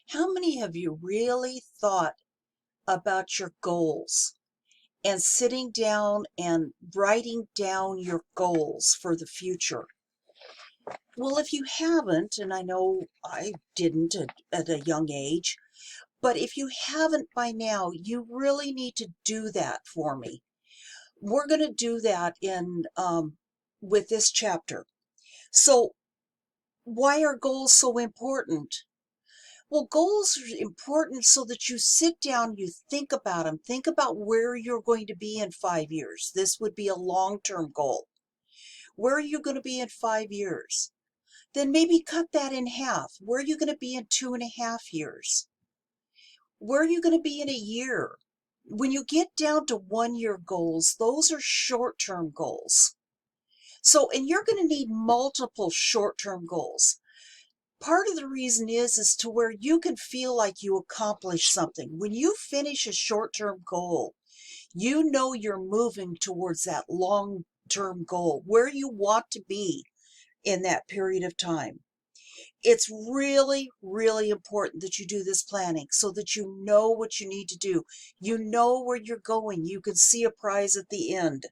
How many of you really thought about your goals and sitting down and writing down your goals for the future? Well, if you haven't, and I know I didn't at a young age, but if you haven't by now, you really need to do that for me. We're going to do that in with this chapter. So, why are goals so important? Well, goals are important so that you sit down, you think about them, think about where you're going to be in 5 years. This would be a long-term goal. Where are you going to be in 5 years? Then maybe cut that in half. Where are you going to be in 2.5 years? Where are you going to be in a year? When you get down to 1 year goals, those are short-term goals. So, and you're going to need multiple short-term goals. Part of the reason is to where you can feel like you accomplished something. When you finish a short-term goal, you know you're moving towards that long-term goal, where you want to be in that period of time. It's really, really important that you do this planning so that you know what you need to do. You know where you're going. You can see a prize at the end.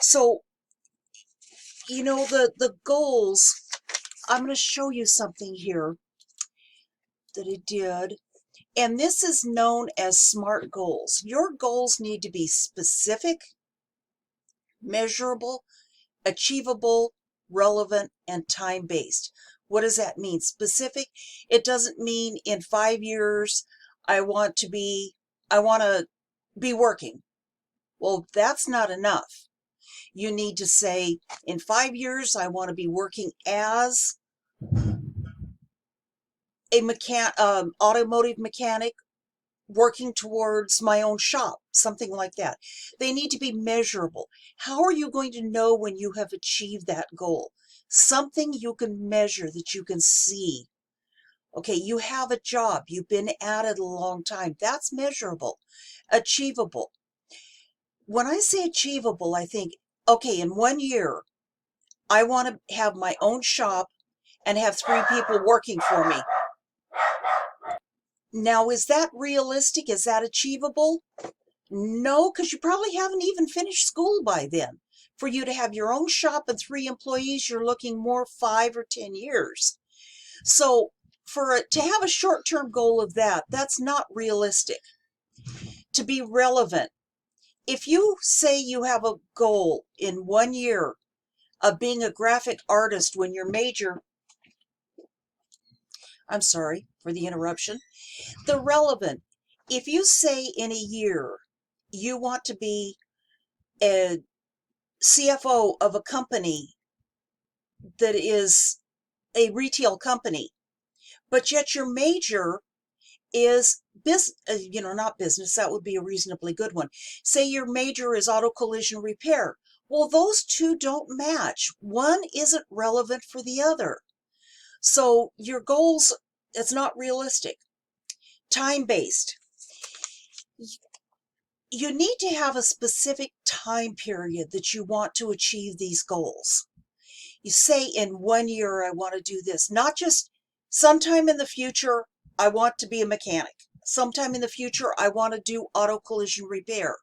So, the goals, I'm going to show you something here that I did. And this is known as SMART goals. Your goals need to be specific, measurable, achievable, relevant, and time-based. What does that mean? Specific, it doesn't mean in 5 years I want to be working. Well, that's not enough. You need to say in 5 years I want to be working as a automotive mechanic, working towards my own shop, something like that. They need to be measurable. How are you going to know when you have achieved that goal? Something you can measure, that you can see. Okay, you have a job, you've been at it a long time. That's measurable. Achievable. When I say achievable, I think, okay, in 1 year, I want to have my own shop and have 3 people working for me. Now, is that realistic? Is that achievable? No, because you probably haven't even finished school by then. For you to have your own shop and 3 employees, you're looking more 5 or 10 years. So to have a short-term goal of that, that's not realistic. To be relevant, if you say you have a goal in 1 year of being a graphic artist when your major, I'm sorry for the interruption, the relevant, if you say in a year you want to be a CFO of a company that is a retail company, but yet your major is not business, that would be a reasonably good one. Say your major is auto collision repair. Well, those two don't match. One isn't relevant for the other. So your goals, it's not realistic. Time-based. You need to have a specific time period that you want to achieve these goals. You say in 1 year, I want to do this, not just sometime in the future, I want to be a mechanic. Sometime in the future, I want to do auto collision repair.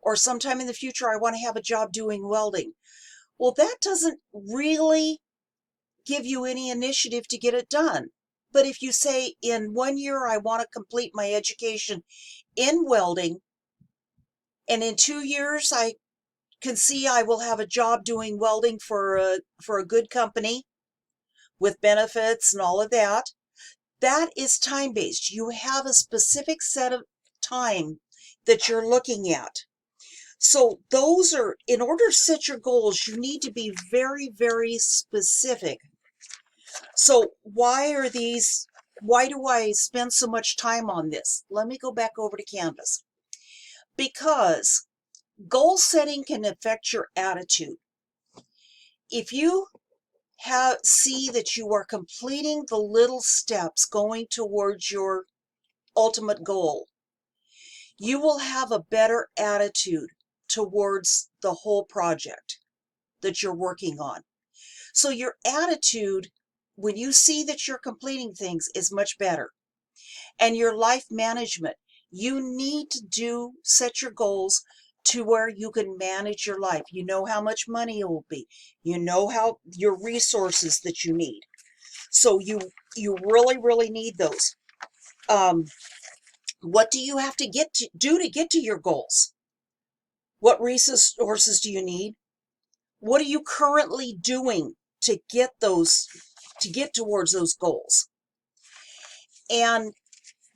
Or sometime in the future, I want to have a job doing welding. Well, that doesn't really give you any initiative to get it done. But if you say in 1 year, I want to complete my education in welding, and in 2 years, I can see I will have a job doing welding for a good company with benefits and all of that. That is time-based. You have a specific set of time that you're looking at. So those are, in order to set your goals, you need to be very, very specific. So why do I spend so much time on this? Let me go back over to Canvas. Because goal setting can affect your attitude. If you see that you are completing the little steps going towards your ultimate goal, you will have a better attitude towards the whole project that you're working on. So your attitude, when you see that you're completing things, is much better. and your life management. You need to set your goals to where you can manage your life. You know how much money it will be. You know how your resources that you need. So you really, really need those. What do you have to do to get to your goals? What resources do you need? What are you currently doing to get towards those goals? And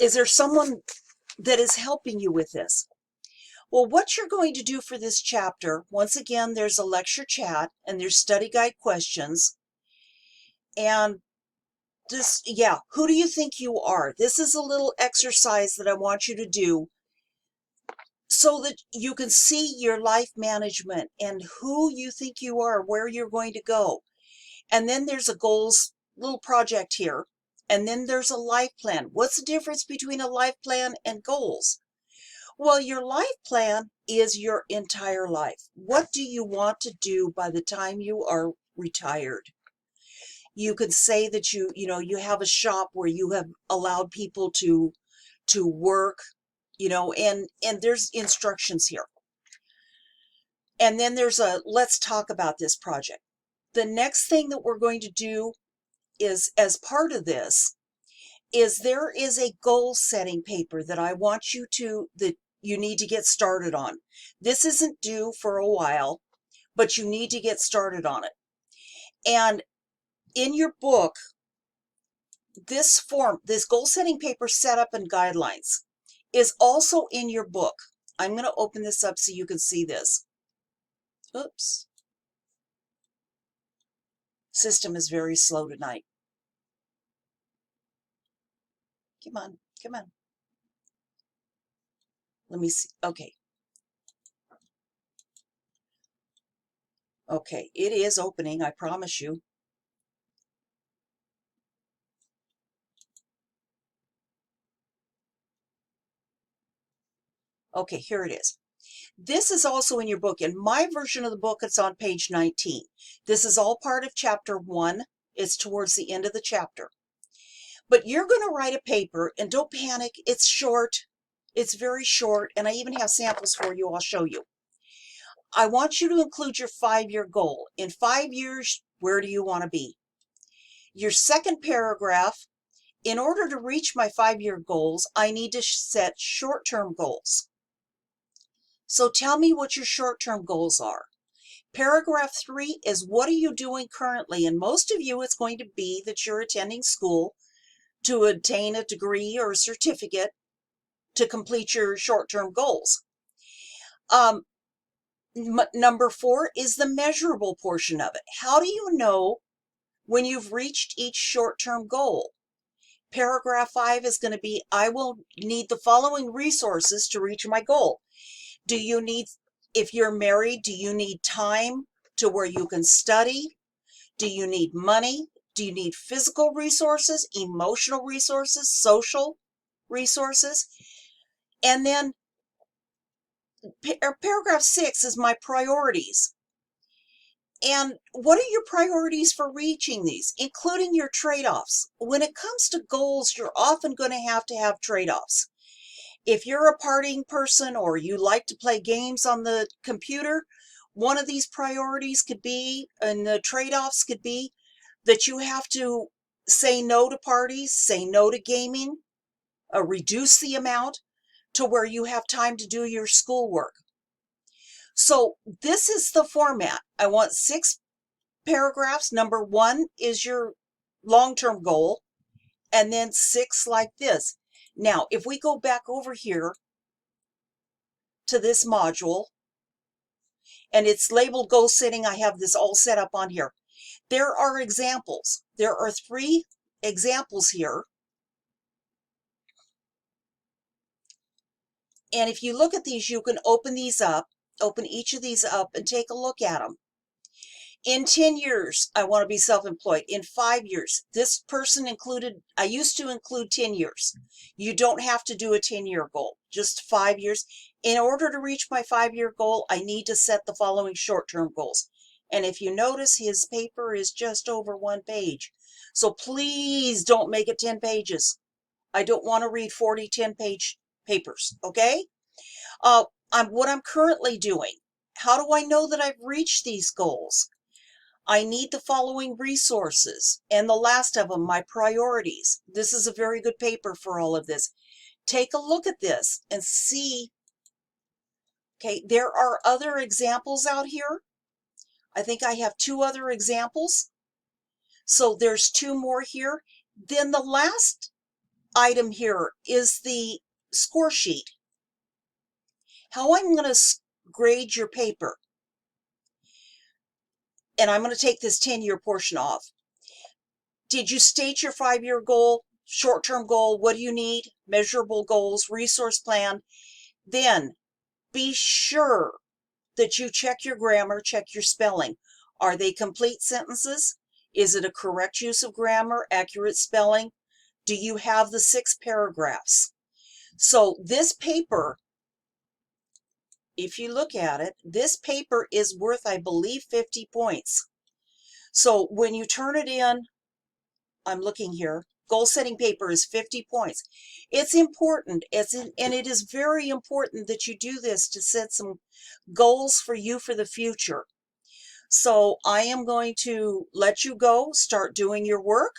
is there someone that is helping you with this? Well, what you're going to do for this chapter, once again, there's a lecture chat and there's study guide questions. And this, yeah, who do you think you are? This is a little exercise that I want you to do so that you can see your life management and who you think you are, where you're going to go. And then there's a goals little project here. And then there's a life plan. What's the difference between a life plan and goals? Well, your life plan is your entire life. What do you want to do by the time you are retired? You could say that you have a shop where you have allowed people to work, and there's instructions here. And then there's let's talk about this project. The next thing that we're going to do is, as part of this, is there is a goal setting paper that I want that you need to get started on. This isn't due for a while, but you need to get started on it. And in your book, this goal setting paper setup and guidelines is also in your book. I'm going to open this up so you can see this. Oops. System is very slow tonight. Come on, come on. Let me see. Okay. Okay, it is opening, I promise you. Okay, here it is. This is also in your book. In my version of the book, it's on page 19. This is all part of chapter 1. It's towards the end of the chapter. But you're going to write a paper, and don't panic. It's short. It's very short, and I even have samples for you. I'll show you. I want you to include your 5-year goal. In 5 years, where do you want to be? Your second paragraph, in order to reach my 5-year goals, I need to set short-term goals. So tell me what your short-term goals are. Paragraph 3 is, what are you doing currently? And most of you, it's going to be that you're attending school to obtain a degree or a certificate to complete your short-term goals. Number 4 is the measurable portion of it. How do you know when you've reached each short-term goal? Paragraph 5 is going to be, I will need the following resources to reach my goal. Do you need, if you're married, do you need time to where you can study? Do you need money? Do you need physical resources, emotional resources, social resources? And then paragraph 6 is my priorities. And what are your priorities for reaching these, including your trade-offs? When it comes to goals, you're often going to have trade-offs. If you're a partying person or you like to play games on the computer, one of these priorities could be, and the trade-offs could be, that you have to say no to parties, say no to gaming, reduce the amount to where you have time to do your schoolwork. So this is the format. I want 6 paragraphs. Number 1 is your long-term goal, and then 6 like this. Now, if we go back over here to this module, and it's labeled goal setting, I have this all set up on here. There are examples. There are 3 examples here. And if you look at these, you can open each of these up and take a look at them. In 10 years, I want to be self-employed. In 5 years, this person included, I used to include 10 years. You don't have to do a 10-year goal, just 5 years. In order to reach my 5-year goal, I need to set the following short-term goals. And if you notice, his paper is just over 1 page. So please don't make it 10 pages. I don't want to read 40, 10-page papers, okay? What I'm currently doing, how do I know that I've reached these goals? I need the following resources, and the last of them, my priorities. This is a very good paper for all of this. Take a look at this and see, okay, there are other examples out here. I think I have 2 other examples. So there's 2 more here. Then the last item here is the score sheet. How I'm going to grade your paper. And I'm going to take this 10-year portion off. Did you state your 5-year goal, short-term goal? What do you need? Measurable goals, resource plan. Then be sure that you check your grammar, check your spelling. Are they complete sentences? Is it a correct use of grammar, accurate spelling? Do you have the 6 paragraphs? So this paper, if you look at it, this paper is worth, I believe, 50 points. So when you turn it in, I'm looking here, goal setting paper is 50 points. It's important, and it is very important that you do this to set some goals for you for the future. So I am going to let you go, start doing your work,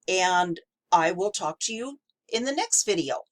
and I will talk to you in the next video.